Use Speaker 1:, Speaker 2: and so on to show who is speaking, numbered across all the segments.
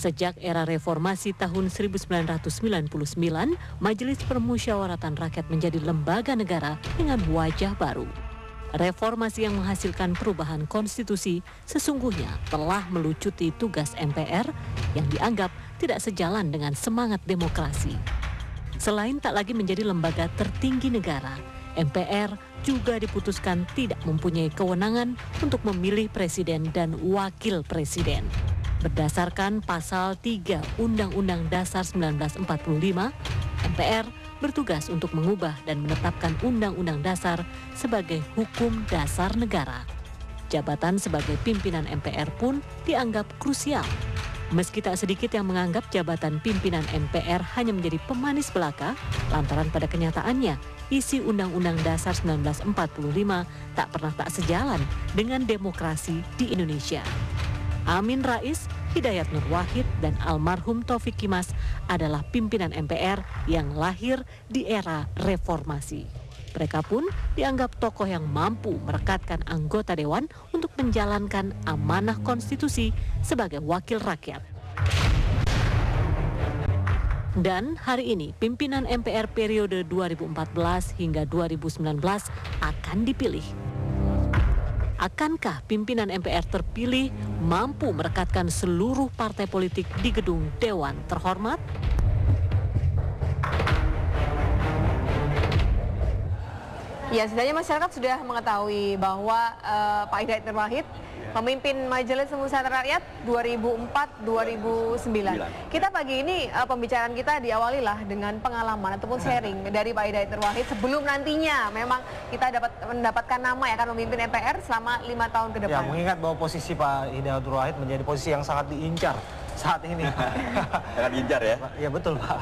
Speaker 1: Sejak era reformasi tahun 1999, Majelis Permusyawaratan Rakyat menjadi lembaga negara dengan wajah baru. Reformasi yang menghasilkan perubahan konstitusi sesungguhnya telah melucuti tugas MPR yang dianggap tidak sejalan dengan semangat demokrasi. Selain tak lagi menjadi lembaga tertinggi negara, MPR juga diputuskan tidak mempunyai kewenangan untuk memilih presiden dan wakil presiden. Berdasarkan pasal 3 Undang-Undang Dasar 1945, MPR bertugas untuk mengubah dan menetapkan Undang-Undang Dasar sebagai hukum dasar negara. Jabatan sebagai pimpinan MPR pun dianggap krusial. Meski tak sedikit yang menganggap jabatan pimpinan MPR hanya menjadi pemanis belaka, lantaran pada kenyataannya isi Undang-Undang Dasar 1945 tak pernah tak sejalan dengan demokrasi di Indonesia. Amin Rais, Hidayat Nur Wahid, dan almarhum Taufik Kimas adalah pimpinan MPR yang lahir di era reformasi. Mereka pun dianggap tokoh yang mampu merekatkan anggota dewan untuk menjalankan amanah konstitusi sebagai wakil rakyat. Dan hari ini pimpinan MPR periode 2014 hingga 2019 akan dipilih. Akankah pimpinan MPR terpilih mampu merekatkan seluruh partai politik di gedung Dewan Terhormat?
Speaker 2: Ya, setidaknya masyarakat sudah mengetahui bahwa Pak Hidayat Nur Wahid memimpin Majelis Permusyawaratan Rakyat 2004-2009. Kita pagi ini pembicaraan kita diawali lah dengan pengalaman ataupun sharing dari Pak Hidayat Nur Wahid sebelum nantinya memang kita mendapatkan nama yang akan memimpin MPR selama 5 tahun ke depan.
Speaker 3: Ya, mengingat bahwa posisi Pak Hidayat Nur Wahid menjadi posisi yang sangat diincar saat ini.
Speaker 4: Sangat diincar ya?
Speaker 3: Ya betul Pak.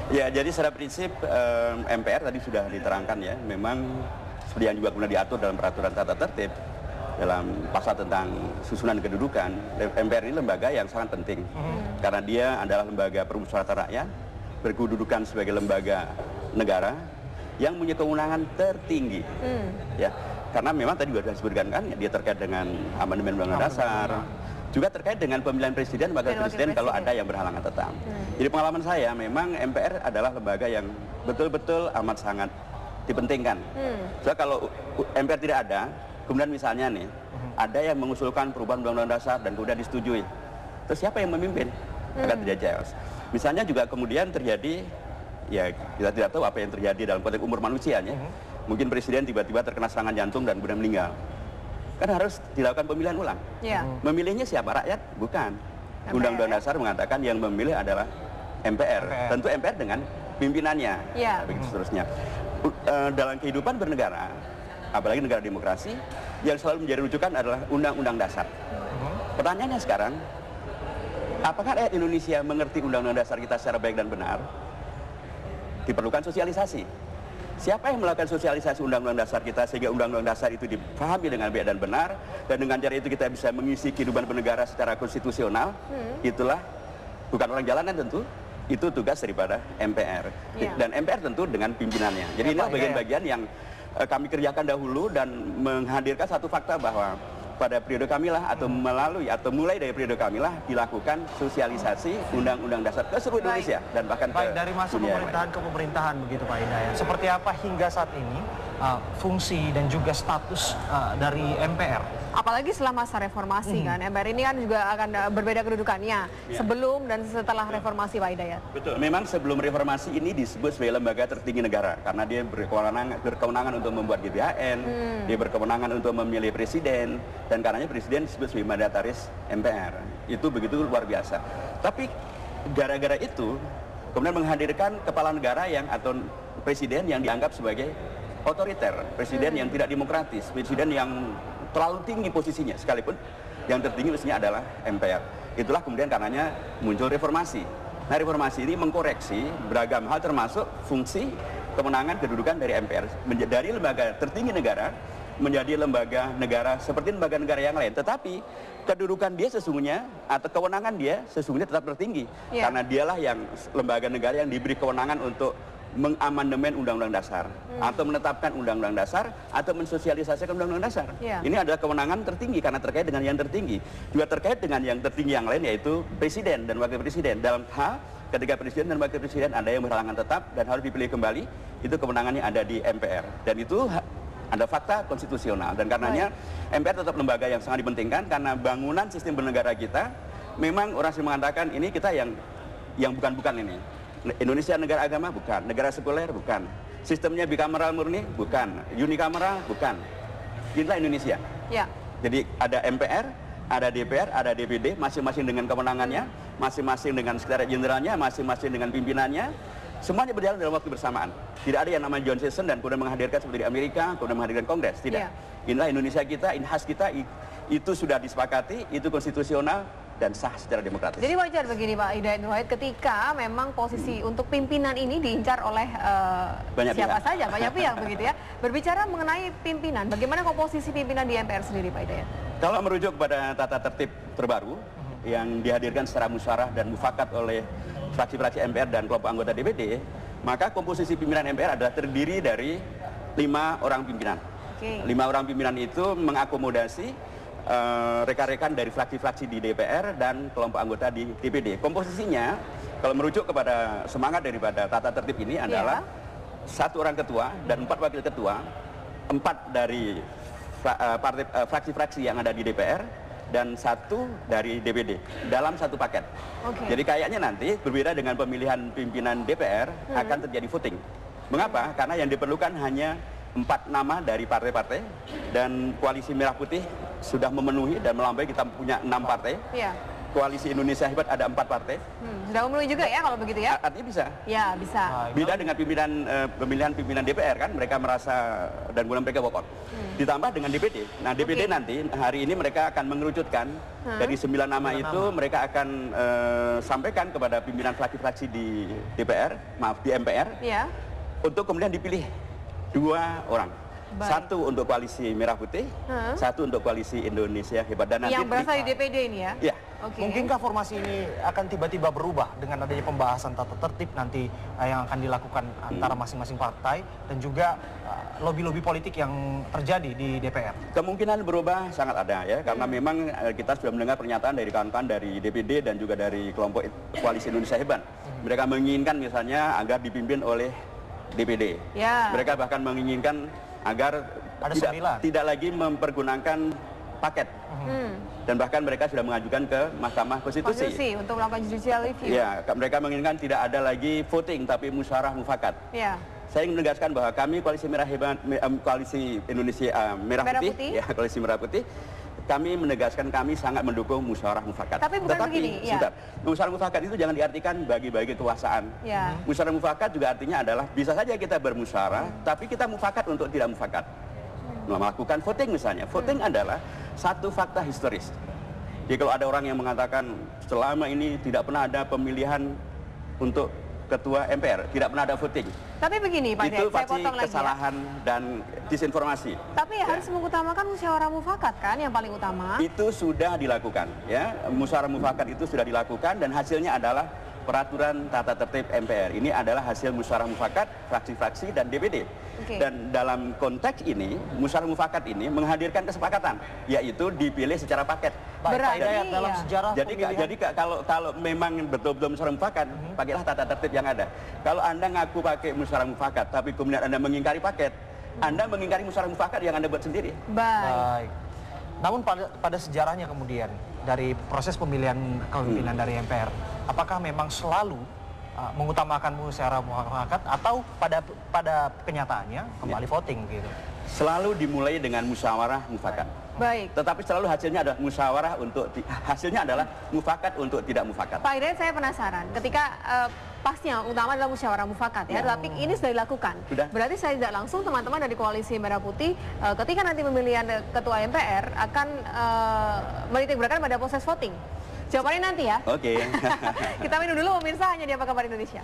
Speaker 4: Ya, jadi secara prinsip MPR tadi sudah diterangkan ya, memang seperti yang juga kemudian diatur dalam peraturan tata tertib dalam pasal tentang susunan kedudukan, MPR ini lembaga yang sangat penting karena dia adalah lembaga permusyawaratan rakyat, berkedudukan sebagai lembaga negara yang punya kewenangan tertinggi, ya karena memang tadi sudah disebutkan kan, dia terkait dengan amandemen Undang-Undang Dasar, juga terkait dengan pemilihan presiden, wakil presiden kalau ada yang berhalangan tetap. Jadi pengalaman saya memang MPR adalah lembaga yang betul-betul amat sangat dipentingkan. So kalau MPR tidak ada, kemudian misalnya nih, ada yang mengusulkan perubahan Undang-Undang Dasar dan kemudian disetujui. Terus siapa yang memimpin? Akan terjadi chaos. Misalnya juga kemudian terjadi, ya kita tidak tahu apa yang terjadi dalam konteks umur manusia ya. Mungkin presiden tiba-tiba terkena serangan jantung dan kemudian meninggal. Kan harus dilakukan pemilihan ulang. Memilihnya siapa? Rakyat? Bukan. Undang-Undang Dasar mengatakan yang memilih adalah MPR. Tentu MPR dengan pimpinannya. Begitu seterusnya. Dalam kehidupan bernegara, apalagi negara demokrasi, yang selalu menjadi rujukan adalah Undang-Undang Dasar. Pertanyaannya sekarang, apakah rakyat Indonesia mengerti Undang-Undang Dasar kita secara baik dan benar? Diperlukan sosialisasi. Siapa yang melakukan sosialisasi Undang-Undang Dasar kita sehingga Undang-Undang Dasar itu dipahami dengan baik dan benar, dan dengan cara itu kita bisa mengisi kehidupan bernegara secara konstitusional? Itulah, bukan orang jalanan tentu, itu tugas daripada MPR. Dan MPR tentu dengan pimpinannya. Jadi ini bagian-bagian yang kami kerjakan dahulu dan menghadirkan satu fakta bahwa pada periode kamilah atau mulai dari periode kamilah dilakukan sosialisasi Undang-Undang Dasar ke seluruh Indonesia dan bahkan ke
Speaker 3: dari masa pemerintahan ke pemerintahan begitu Pak Hidayat. Seperti apa hingga saat ini fungsi dan juga status dari MPR?
Speaker 2: Apalagi setelah masa reformasi kan, MPR ini kan juga akan berbeda kedudukannya sebelum dan setelah reformasi Pak Hidayat.
Speaker 4: Betul, memang sebelum reformasi ini disebut sebagai lembaga tertinggi negara karena dia berkewenangan untuk membuat GBHN, dia berkewenangan untuk memilih presiden, dan karenanya presiden disebut sebagai mandataris MPR. Itu begitu luar biasa. Tapi gara-gara itu kemudian menghadirkan kepala negara atau presiden yang dianggap sebagai otoriter, presiden yang tidak demokratis, presiden yang terlalu tinggi posisinya, sekalipun yang tertinggi mestinya adalah MPR. Itulah kemudian karenanya muncul reformasi. Nah, reformasi ini mengkoreksi beragam hal termasuk fungsi kewenangan kedudukan dari MPR dari lembaga tertinggi negara menjadi lembaga negara seperti lembaga negara yang lain. Tetapi kedudukan dia sesungguhnya atau kewenangan dia sesungguhnya tetap tertinggi karena dialah yang lembaga negara yang diberi kewenangan untuk mengamandemen undang-undang dasar atau menetapkan undang-undang dasar atau mensosialisasikan undang-undang dasar.
Speaker 2: Yeah.
Speaker 4: Ini adalah kewenangan tertinggi karena terkait dengan yang tertinggi. Juga terkait dengan yang tertinggi yang lain yaitu presiden dan wakil presiden. Dalam hal ketika presiden dan wakil presiden ada yang berhalangan tetap dan harus dipilih kembali, itu kewenangannya ada di MPR. Dan itu ada fakta konstitusional dan karenanya MPR tetap lembaga yang sangat dipentingkan karena bangunan sistem bernegara kita memang orang sering mengatakan ini kita yang bukan-bukan ini. Indonesia negara agama bukan, negara sekuler bukan, sistemnya bikameral murni bukan, unikameral bukan. Inilah Indonesia.
Speaker 2: Ya.
Speaker 4: Jadi ada MPR, ada DPR, ada DPD, masing-masing dengan kewenangannya, masing-masing dengan sekretariat jenderalnya, masing-masing dengan pimpinannya. Semuanya berjalan dalam waktu bersamaan. Tidak ada yang namanya John Sessions dan kemudian menghadirkan seperti di Amerika, kemudian menghadirkan Kongres. Tidak.
Speaker 2: Ya.
Speaker 4: Inilah Indonesia kita, ini khas kita, itu sudah disepakati, itu konstitusional dan sah secara demokratis.
Speaker 2: Jadi wajar begini Pak Hidayat Nur Wahid ketika memang posisi untuk pimpinan ini diincar oleh siapa saja, banyak pihak begitu ya. Berbicara mengenai pimpinan, bagaimana komposisi pimpinan di MPR sendiri Pak Hidayat?
Speaker 4: Kalau merujuk kepada tata tertib terbaru yang dihadirkan secara musyawarah dan mufakat oleh fraksi-fraksi MPR dan kelompok anggota DPD, maka komposisi pimpinan MPR adalah terdiri dari 5 orang pimpinan. 5 orang pimpinan itu mengakomodasi rekan-rekan dari fraksi-fraksi di DPR dan kelompok anggota di DPD. Komposisinya, kalau merujuk kepada semangat daripada tata tertib ini adalah 1 orang ketua dan 4 wakil ketua, 4 dari fraksi-fraksi yang ada di DPR dan 1 dari DPD dalam satu paket. Jadi kayaknya nanti berbeda dengan pemilihan pimpinan DPR akan terjadi voting. Mengapa? Karena yang diperlukan hanya 4 nama dari partai-partai dan koalisi Merah Putih sudah memenuhi dan melampaui, kita punya 6 partai. Koalisi Indonesia Hebat ada 4 partai.
Speaker 2: Sudah memenuhi juga ya kalau begitu ya?
Speaker 4: Artinya bisa.
Speaker 2: Ya bisa.
Speaker 4: Beda dengan pemilihan pimpinan DPR kan, mereka merasa dan kemudian mereka walk out. Ditambah dengan DPD. Nah DPD nanti hari ini mereka akan mengerucutkan dari 9 nama itu mereka akan sampaikan kepada pimpinan fraksi-fraksi di DPR, maaf di MPR, untuk kemudian dipilih 2 orang. Baik. 1 untuk koalisi Merah Putih, 1 untuk koalisi Indonesia Hebat. Dan
Speaker 2: yang berasal di DPD ini ya?
Speaker 3: Iya. Mungkinkah formasi ini akan tiba-tiba berubah dengan adanya pembahasan tata tertib nanti yang akan dilakukan antara masing-masing partai dan juga lobby-lobby politik yang terjadi di DPR?
Speaker 4: Kemungkinan berubah sangat ada ya, karena memang kita sudah mendengar pernyataan dari kawan-kawan dari DPD dan juga dari kelompok koalisi Indonesia Hebat. Mereka menginginkan misalnya agar dipimpin oleh DPD. Mereka bahkan menginginkan agar tidak lagi mempergunakan paket. Dan bahkan mereka sudah mengajukan ke Mahkamah Konstitusi
Speaker 2: untuk melakukan judicial review.
Speaker 4: Ya, mereka menginginkan tidak ada lagi voting tapi musyawarah mufakat. Saya ingin menegaskan bahwa kami koalisi Merah Hebat, koalisi Indonesia Merah Putih, ya, koalisi Merah Putih, kami menegaskan kami sangat mendukung musyawarah mufakat.
Speaker 2: Tapi bukan begini,
Speaker 4: musyawarah mufakat itu jangan diartikan bagi-bagi kekuasaan. Musyawarah mufakat juga artinya adalah bisa saja kita bermusyawarah, tapi kita mufakat untuk tidak mufakat. Melakukan voting misalnya. Voting adalah satu fakta historis. Jadi kalau ada orang yang mengatakan selama ini tidak pernah ada pemilihan untuk ketua MPR, tidak pernah ada voting.
Speaker 2: Tapi begini Pak Hidayat, saya potong lagi.
Speaker 4: Itu kesalahan dan disinformasi.
Speaker 2: Tapi harus mengutamakan musyawarah mufakat kan yang paling utama.
Speaker 4: Itu sudah dilakukan ya. Musyawarah mufakat itu sudah dilakukan dan hasilnya adalah peraturan tata tertib MPR. Ini adalah hasil musyawarah mufakat fraksi-fraksi dan DPD. Dan dalam konteks ini, musyawarah mufakat ini menghadirkan kesepakatan, yaitu dipilih secara paket.
Speaker 2: Berarti
Speaker 3: dalam sejarah
Speaker 4: jadi kalau memang betul-betul musyawarah mufakat, pakailah tata tertib yang ada. Kalau Anda ngaku pakai musyawarah mufakat, tapi kemudian Anda mengingkari paket, Anda mengingkari musyawarah mufakat yang Anda buat sendiri.
Speaker 3: Baik. Namun pada sejarahnya kemudian dari proses pemilihan kepemimpinan dari MPR, apakah memang selalu mengutamakan musyawarah mufakat atau pada kenyataannya kembali voting gitu?
Speaker 4: Selalu dimulai dengan musyawarah mufakat.
Speaker 2: Baik.
Speaker 4: Tetapi selalu hasilnya adalah musyawarah hasilnya adalah mufakat untuk tidak mufakat.
Speaker 2: Pak Hidayat, saya penasaran ketika pasnya utama adalah musyawarah mufakat ya, tapi ini sudah dilakukan. Berarti saya tidak langsung teman-teman dari koalisi Merah Putih ketika nanti pemilihan ketua MPR akan menitik beratkan pada proses voting. Jawabannya nanti ya. Kita minum dulu pemirsa, hanya di Apa Kabar Indonesia.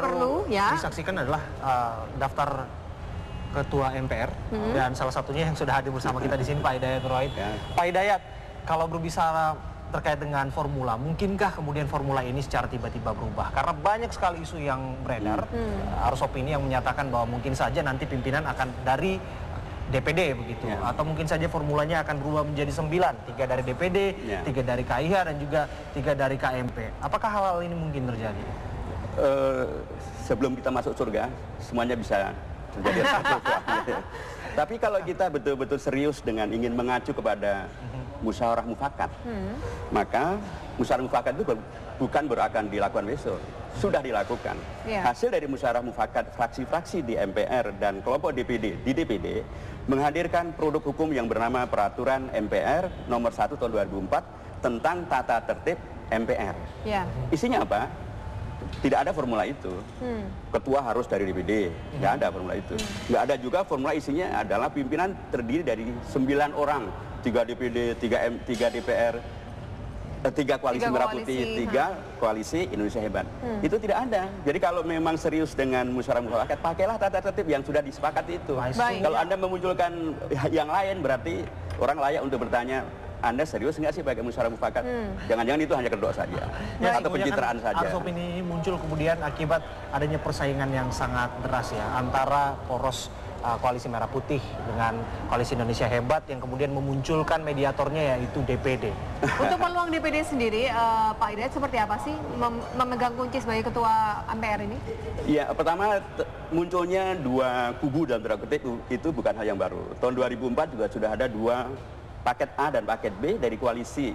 Speaker 2: perlu ya
Speaker 3: disaksikan adalah daftar Ketua MPR dan salah satunya yang sudah hadir bersama kita di sini Pak Hidayat Nurwahid. Pak Hidayat, kalau berbicara terkait dengan formula, mungkinkah kemudian formula ini secara tiba-tiba berubah? Karena banyak sekali isu yang beredar, arus opini yang menyatakan bahwa mungkin saja nanti pimpinan akan dari DPD begitu, atau mungkin saja formulanya akan berubah menjadi 9, 3 dari DPD, 3 dari KIH dan juga 3 dari KMP. Apakah hal ini mungkin terjadi?
Speaker 4: Sebelum kita masuk surga, semuanya bisa terjadi. Tapi kalau kita betul-betul serius dengan ingin mengacu kepada musyawarah mufakat, maka musyawarah mufakat itu bukan baru akan dilakukan besok, sudah dilakukan. Hasil dari musyawarah mufakat fraksi-fraksi di MPR dan kelompok DPD di DPD menghadirkan produk hukum yang bernama Peraturan MPR nomor 1 tahun 2004 tentang tata tertib MPR. Isinya apa? Tidak ada formula itu. Ketua harus dari DPD, nggak ada formula itu. Nggak ada juga formula isinya adalah pimpinan terdiri dari 9 orang, 3 DPD, 3 DPR, 3 koalisi Merah Putih, 3 koalisi Indonesia Hebat. Itu tidak ada. Jadi kalau memang serius dengan musyawarah mufakat, pakailah tata tertib yang sudah disepakati itu. Kalau Anda memunculkan yang lain, berarti orang layak untuk bertanya, Anda serius nggak sih pakai musyawarah mufakat? Jangan-jangan itu hanya kedok saja, atau pencitraan saja.
Speaker 3: Arus opini muncul kemudian akibat adanya persaingan yang sangat deras ya antara poros Koalisi Merah Putih dengan Koalisi Indonesia Hebat yang kemudian memunculkan mediatornya yaitu DPD.
Speaker 2: Untuk peluang DPD sendiri, Pak Hidayat seperti apa sih memegang kunci sebagai Ketua MPR ini?
Speaker 4: Ya, pertama munculnya 2 kubu dalam tanda kutip itu bukan hal yang baru. Tahun 2004 juga sudah ada 2 paket A dan paket B dari koalisi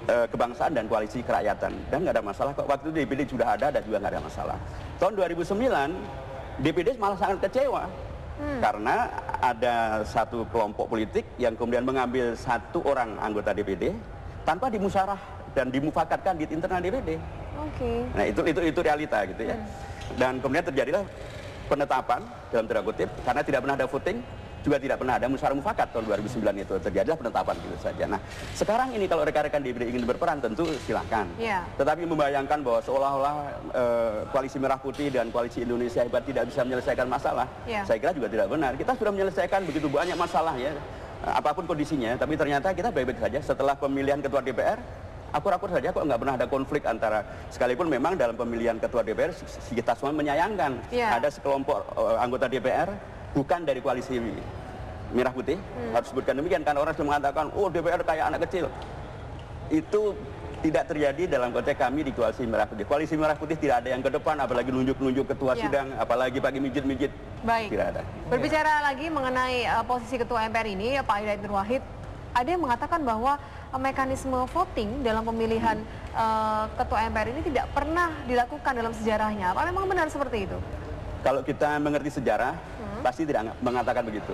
Speaker 4: kebangsaan dan koalisi kerakyatan. Dan nggak ada masalah kok, waktu itu DPD sudah ada dan juga nggak ada masalah. Tahun 2009, DPD malah sangat kecewa. Karena ada satu kelompok politik yang kemudian mengambil 1 orang anggota DPD tanpa dimusyawarah dan dimufakatkan di internal DPD. Nah itu realita gitu ya. Dan kemudian terjadilah penetapan dalam tanda kutip karena tidak pernah ada voting, juga tidak pernah ada musyawarah mufakat. Tahun 2009 itu terjadilah penetapan gitu saja. Nah sekarang ini kalau rekan-rekan DPD ingin berperan tentu silakan. Tetapi membayangkan bahwa seolah-olah koalisi Merah Putih dan koalisi Indonesia Hebat tidak bisa menyelesaikan masalah, saya kira juga tidak benar. Kita sudah menyelesaikan begitu banyak masalah ya, apapun kondisinya, tapi ternyata kita baik-baik saja. Setelah pemilihan ketua DPR, akur-akur saja kok, nggak pernah ada konflik antara, sekalipun memang dalam pemilihan ketua DPR kita semua menyayangkan ada sekelompok anggota DPR bukan dari koalisi Merah Putih, harus sebutkan demikian karena orang sudah mengatakan, oh DPR kayak anak kecil. Itu tidak terjadi dalam konteks kami di koalisi Merah Putih. Koalisi Merah Putih tidak ada yang ke depan, apalagi nunjuk-nunjuk ketua sidang, apalagi pakai mijit-mijit. Tidak ada.
Speaker 2: Berbicara lagi mengenai posisi Ketua MPR ini, Pak Hidayat Nurwahid, ada yang mengatakan bahwa mekanisme voting dalam pemilihan Ketua MPR ini tidak pernah dilakukan dalam sejarahnya. Apa memang benar seperti itu?
Speaker 4: Kalau kita mengerti sejarah, pasti tidak mengatakan begitu.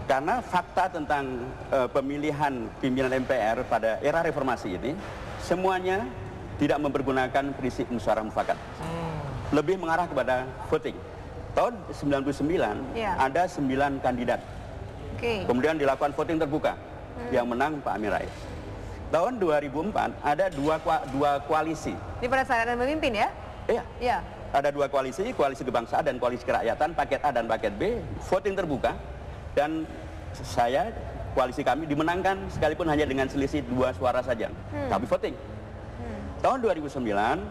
Speaker 4: Karena fakta tentang pemilihan pimpinan MPR pada era reformasi ini, semuanya tidak mempergunakan prinsip musyawarah mufakat. Lebih mengarah kepada voting. Tahun 99 ada 9 kandidat. Kemudian dilakukan voting terbuka. Yang menang Pak Amin Rais. Tahun 2004 ada 2 koalisi.
Speaker 2: Di pada saat Anda memimpin ya?
Speaker 4: Iya. Ada 2 koalisi, koalisi kebangsaan dan koalisi kerakyatan, paket A dan paket B, voting terbuka, dan saya, koalisi kami dimenangkan sekalipun hanya dengan selisih 2 suara saja, tapi voting. Tahun 2009,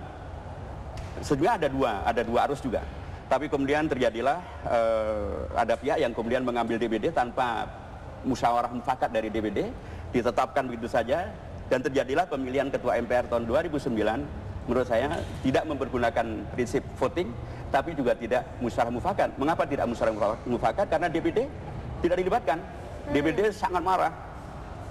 Speaker 4: sebenarnya ada dua arus juga, tapi kemudian terjadilah ada pihak yang kemudian mengambil DPD tanpa musyawarah mufakat dari DPD, ditetapkan begitu saja, dan terjadilah pemilihan Ketua MPR tahun 2009. Menurut saya tidak mempergunakan prinsip voting, tapi juga tidak musyawarah mufakat. Mengapa tidak musyawarah mufakat? Karena DPD tidak dilibatkan. DPD sangat marah.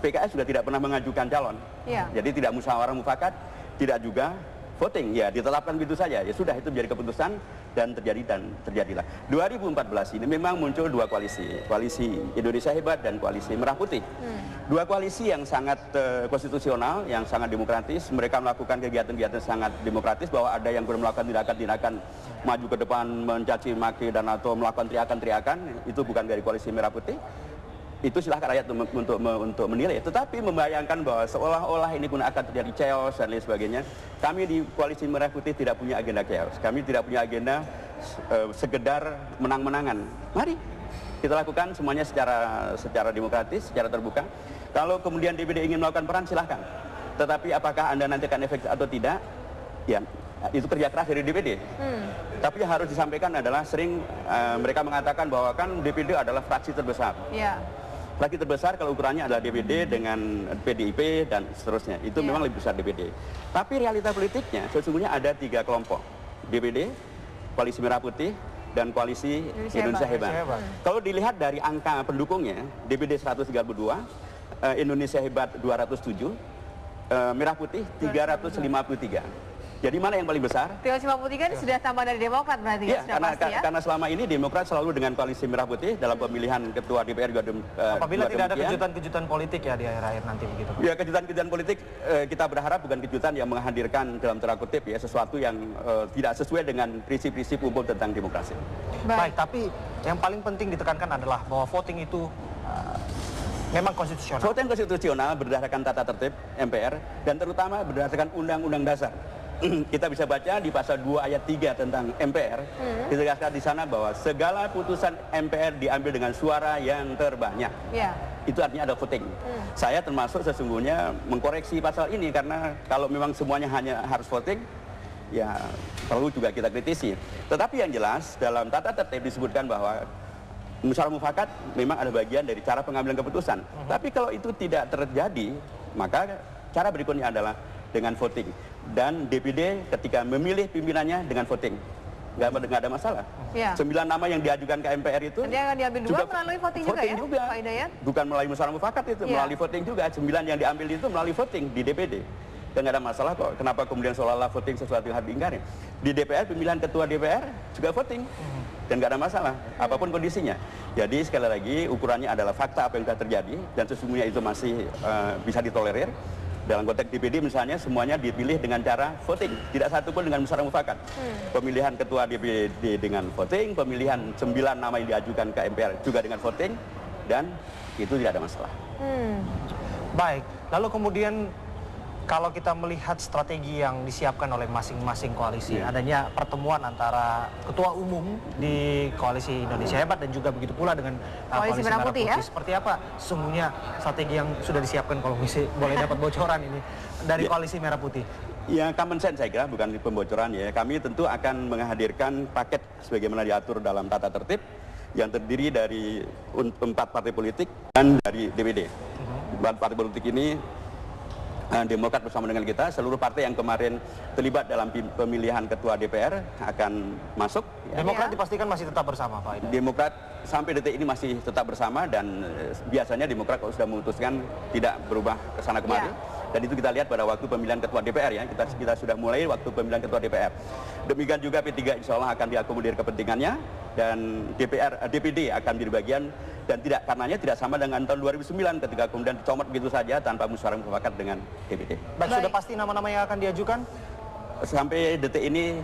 Speaker 4: PKS sudah tidak pernah mengajukan calon. Jadi tidak musyawarah mufakat, tidak juga voting. Ya ditetapkan begitu saja. Ya sudah, itu menjadi keputusan dan terjadilah. 2014 ini memang muncul 2 koalisi. Koalisi Indonesia Hebat dan koalisi Merah Putih. 2 koalisi yang sangat konstitusional, yang sangat demokratis. Mereka melakukan kegiatan-kegiatan sangat demokratis, bahwa ada yang melakukan tindakan-tindakan maju ke depan, mencaci maki dan atau melakukan teriakan-teriakan, itu bukan dari koalisi Merah Putih. itu silahkan rakyat untuk menilai. Tetapi membayangkan bahwa seolah-olah ini akan terjadi chaos dan lain sebagainya. Kami di Koalisi Merah Putih tidak punya agenda chaos. Kami tidak punya agenda sekedar menang-menangan. Mari kita lakukan semuanya secara demokratis, secara terbuka. Kalau kemudian DPD ingin melakukan peran, silahkan. Tetapi apakah Anda nanti akan efektif atau tidak, ya itu kerja keras dari DPD. Tapi yang harus disampaikan adalah sering mereka mengatakan bahwa kan DPD adalah fraksi terbesar. Fraksi terbesar kalau ukurannya adalah DPD dengan PDIP dan seterusnya. Itu memang lebih besar DPD. Tapi realita politiknya sesungguhnya ada 3 kelompok. DPD, Koalisi Merah Putih, dan Koalisi Indonesia Hebat. Kalau dilihat dari angka pendukungnya, DPD 132, Indonesia Hebat 207, Merah Putih 353. Jadi mana yang paling besar?
Speaker 2: 353 ini sudah tambah dari Demokrat berarti ya?
Speaker 4: Karena selama ini Demokrat selalu dengan Koalisi Merah Putih dalam pemilihan ketua DPR juga
Speaker 3: apabila tidak ada kejutan-kejutan politik ya di akhir-akhir nanti begitu.
Speaker 4: Ya, kejutan-kejutan politik kita berharap bukan kejutan yang menghadirkan dalam tanda kutip ya sesuatu yang tidak sesuai dengan prinsip-prinsip umum tentang demokrasi.
Speaker 3: Baik, tapi yang paling penting ditekankan adalah bahwa voting itu memang konstitusional.
Speaker 4: Voting konstitusional berdasarkan tata tertib MPR dan terutama berdasarkan Undang-Undang Dasar. Kita bisa baca di pasal 2 ayat 3 tentang MPR, ditegaskan di sana bahwa segala putusan MPR diambil dengan suara yang terbanyak. Itu artinya ada voting. Saya termasuk sesungguhnya mengkoreksi pasal ini karena kalau memang semuanya hanya harus voting, ya perlu juga kita kritisi. Tetapi yang jelas dalam tata tertib disebutkan bahwa musyawarah mufakat memang ada bagian dari cara pengambilan keputusan. Tapi kalau itu tidak terjadi, maka cara berikutnya adalah dengan voting. Dan DPD ketika memilih pimpinannya dengan voting. Nggak ada masalah. 9 nama yang diajukan ke MPR itu
Speaker 2: dia akan diambil juga melalui voting juga ya, Pak Hidayat?
Speaker 4: Bukan melalui musyawarah mufakat itu, melalui voting juga. 9 yang diambil itu melalui voting di DPD. Dan nggak ada masalah kok. Kenapa kemudian seolah-olah voting sesuatu yang harus diingkari? Di DPR, pemilihan ketua DPR juga voting. Dan nggak ada masalah, apapun kondisinya. Jadi sekali lagi ukurannya adalah fakta apa yang sudah terjadi. Dan sesungguhnya itu masih bisa ditolerir. Dalam konteks DPD misalnya semuanya dipilih dengan cara voting, tidak satu pun dengan musyawarah mufakat. Pemilihan ketua DPD dengan voting, pemilihan 9 nama yang diajukan ke MPR juga dengan voting, dan itu tidak ada masalah.
Speaker 3: Baik, lalu kemudian kalau kita melihat strategi yang disiapkan oleh masing-masing koalisi, adanya pertemuan antara ketua umum di Koalisi Indonesia Hebat dan juga begitu pula dengan Koalisi Merah Putih, ya? Seperti apa sesungguhnya strategi yang sudah disiapkan kalau boleh dapat bocoran ini dari Koalisi Merah Putih?
Speaker 4: Ya, common sense saya kira, bukan pembocoran ya. Kami tentu akan menghadirkan paket sebagaimana diatur dalam tata tertib yang terdiri dari 4 partai politik dan dari DPD. 4 partai politik ini Demokrat bersama dengan kita, seluruh partai yang kemarin terlibat dalam pemilihan ketua DPR akan masuk.
Speaker 3: Demokrat dipastikan masih tetap bersama, Pak Hidayat?
Speaker 4: Demokrat sampai detik ini masih tetap bersama dan biasanya Demokrat kalau sudah memutuskan tidak berubah ke sana kemari. Dan itu kita lihat pada waktu pemilihan ketua DPR ya, kita sudah mulai waktu pemilihan ketua DPR. Demikian juga P3 insya Allah akan diakomodir kepentingannya dan DPD akan menjadi bagian dan karenanya tidak sama dengan tahun 2009 ketika kemudian dicomot begitu saja tanpa musyawarah mufakat dengan DPD.
Speaker 3: Baik, sudah pasti nama-nama yang akan diajukan?
Speaker 4: Sampai detik ini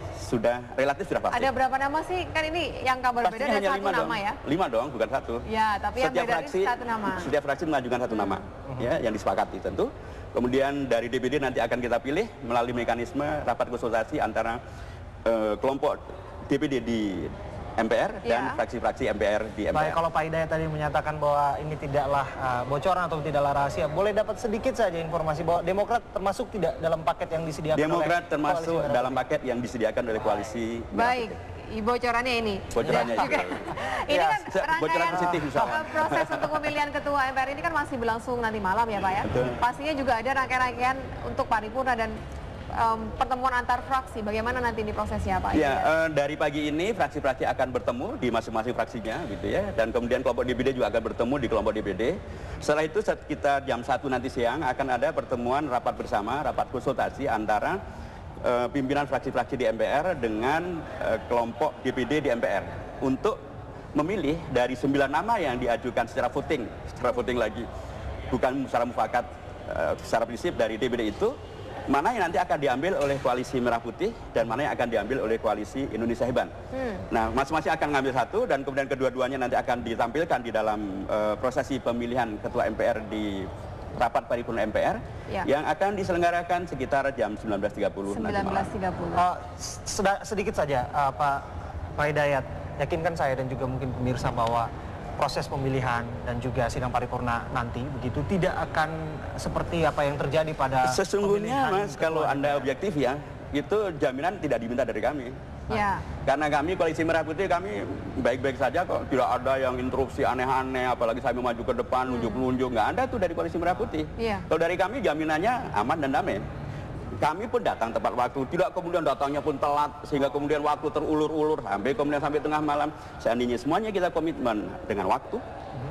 Speaker 4: relatif sudah pasti.
Speaker 2: Ada berapa nama sih? Kan ini yang kabar beda ada 1 nama ya?
Speaker 4: 5 dong, bukan 1.
Speaker 2: Ya, tapi yang beda ini 1 nama.
Speaker 4: Setiap fraksi mengajukan 1 nama, ya, yang disepakati tentu. Kemudian dari DPD nanti akan kita pilih melalui mekanisme rapat konsultasi antara kelompok DPD di MPR dan fraksi-fraksi MPR di MPR.
Speaker 3: Baik, kalau Pak Hidayat tadi menyatakan bahwa ini tidaklah bocoran atau tidaklah rahasia, boleh dapat sedikit saja informasi bahwa Demokrat termasuk tidak dalam paket yang disediakan
Speaker 4: Demokrat termasuk dalam paket yang disediakan oleh Koalisi Merah Putih.
Speaker 2: Bocorannya ini.
Speaker 4: Bocorannya juga.
Speaker 2: Ini kan
Speaker 4: bocoran positif misalnya.
Speaker 2: Proses untuk pemilihan ketua MPR ini kan masih berlangsung nanti malam ya Pak ya.
Speaker 4: Betul.
Speaker 2: Pastinya juga ada rangkaian-rangkaian untuk paripurna dan pertemuan antar fraksi. Bagaimana nanti ini prosesnya Pak?
Speaker 4: Ya, dari pagi ini fraksi-fraksi akan bertemu di masing-masing fraksinya gitu ya. Dan kemudian kelompok DPD juga akan bertemu di kelompok DPD. Setelah itu kita jam 1 nanti siang akan ada pertemuan rapat bersama, rapat konsultasi antara pimpinan fraksi-fraksi di MPR dengan kelompok DPD di MPR untuk memilih dari 9 nama yang diajukan secara voting lagi, bukan musyawarah mufakat secara prinsip dari DPD itu mana yang nanti akan diambil oleh koalisi Merah Putih dan mana yang akan diambil oleh koalisi Indonesia Hebat. Nah, masing-masing akan ngambil satu dan kemudian kedua-duanya nanti akan ditampilkan di dalam prosesi pemilihan Ketua MPR di rapat paripurna MPR yang akan diselenggarakan sekitar jam 19.30 nanti malam.
Speaker 2: 19.30.
Speaker 3: Sedikit saja, Pak Hidayat, yakinkan saya dan juga mungkin pemirsa bahwa proses pemilihan dan juga sidang paripurna nanti begitu tidak akan seperti apa yang terjadi pada
Speaker 4: sesungguhnya Mas, kalau Anda objektif ya, itu jaminan tidak diminta dari kami.
Speaker 2: Ya.
Speaker 4: Karena kami koalisi Merah Putih kami baik-baik saja kok, tidak ada yang interupsi aneh-aneh, apalagi saya maju ke depan nunjuk-nunjuk, nggak ada tuh dari koalisi Merah Putih. Kalau dari kami jaminannya aman dan damai. Kami pun datang tepat waktu, tidak kemudian datangnya pun telat, sehingga kemudian waktu terulur-ulur, sampai tengah malam. Seandainya semuanya kita komitmen dengan waktu,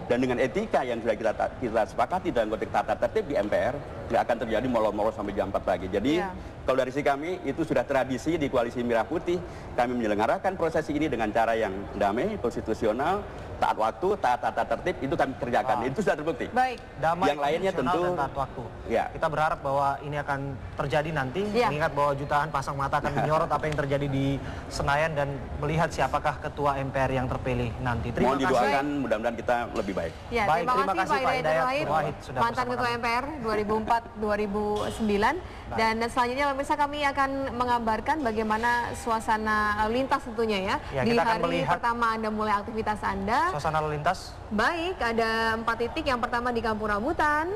Speaker 4: dan dengan etika yang sudah kita sepakati dalam konteks tata tertib di MPR, nggak akan terjadi molor-molor sampai jam 4 pagi. Jadi, kalau dari sisi kami, itu sudah tradisi di Koalisi Merah Putih, kami menyelenggarakan prosesi ini dengan cara yang damai, konstitusional, taat waktu, taat tata tertib, itu kami kerjakan. Itu sudah terbukti.
Speaker 2: Baik.
Speaker 3: Damai,
Speaker 4: yang lainnya tentu
Speaker 3: dan taat waktu. Kita berharap bahwa ini akan terjadi nanti, mengingat bahwa jutaan pasang mata akan menyorot apa yang terjadi di Senayan dan melihat siapakah ketua MPR yang terpilih nanti. Terima
Speaker 4: Mohon didoakan, mudah-mudahan kita lebih baik.
Speaker 2: Ya,
Speaker 3: baik,
Speaker 2: terima kasih Pak Hidayat Nur Wahid,
Speaker 3: sudah
Speaker 2: mantan Ketua MPR 2004-2009. Dan selanjutnya pemirsa kami akan mengabarkan bagaimana suasana lalu lintas tentunya ya di
Speaker 3: kita akan
Speaker 2: hari
Speaker 3: melihat
Speaker 2: pertama Anda mulai aktivitas Anda.
Speaker 3: suasana lalu lintas.
Speaker 2: Baik, ada 4 titik. Yang pertama di Kampung Rambutan,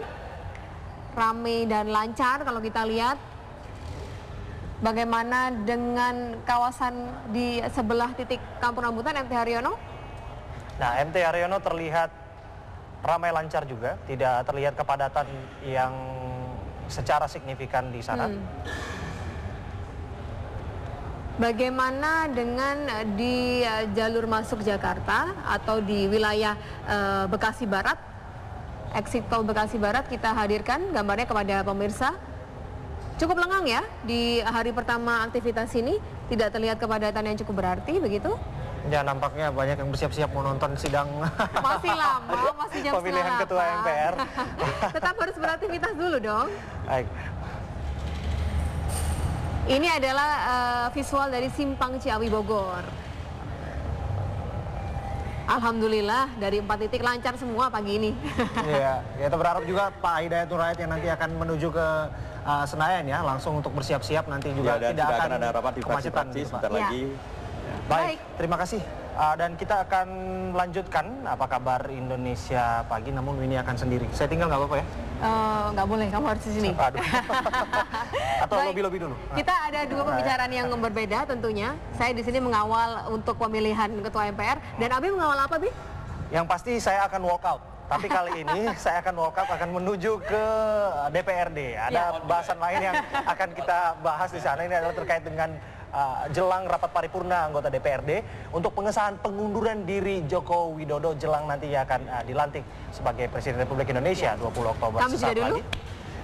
Speaker 2: ramai dan lancar kalau kita lihat. Bagaimana dengan kawasan di sebelah titik Kampung Rambutan, MT Haryono?
Speaker 3: Nah, MT Haryono terlihat ramai lancar juga, tidak terlihat kepadatan yang secara signifikan di sana.
Speaker 2: Bagaimana dengan di jalur masuk Jakarta atau di wilayah Bekasi Barat, exit tol Bekasi Barat, kita hadirkan gambarnya kepada pemirsa. Cukup lengang ya di hari pertama aktivitas ini, tidak terlihat kepadatan yang cukup berarti begitu?
Speaker 3: Ya, nampaknya banyak yang bersiap-siap mau nonton sidang.
Speaker 2: Masih lama, masih jam
Speaker 3: pemilihan ketua MPR.
Speaker 2: Tetap harus beraktivitas dulu dong.
Speaker 3: Baik.
Speaker 2: Ini adalah visual dari Simpang Ciawi Bogor. Alhamdulillah dari 4 titik lancar semua pagi ini.
Speaker 3: Iya, kita berharap juga Pak Hidayat Nur Wahid yang nanti akan menuju ke Senayan ya, langsung untuk bersiap-siap nanti juga tidak akan
Speaker 4: ada rapat di
Speaker 3: kemacetan
Speaker 4: fraksi sebentar lagi.
Speaker 3: Baik, terima kasih. Dan kita akan melanjutkan apa kabar Indonesia pagi, namun ini akan sendiri. Saya tinggal nggak apa-apa ya?
Speaker 2: Nggak boleh, kamu harus di sini.
Speaker 3: Atau lobi-lobi dulu.
Speaker 2: Kita ada 2 pembicaraan yang berbeda tentunya. Saya di sini mengawal untuk pemilihan ketua MPR, dan Abi mengawal apa, Bi?
Speaker 3: Yang pasti saya akan walk out. Tapi kali ini saya akan walk out, akan menuju ke DPRD. Ada bahasan lain yang akan kita bahas di sana. Ini adalah terkait dengan jelang rapat paripurna anggota DPRD untuk pengesahan pengunduran diri Joko Widodo jelang nanti akan dilantik sebagai Presiden Republik Indonesia 20 Oktober.
Speaker 2: Kami sudah dulu.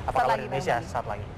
Speaker 3: Apa kabar Indonesia saat lagi?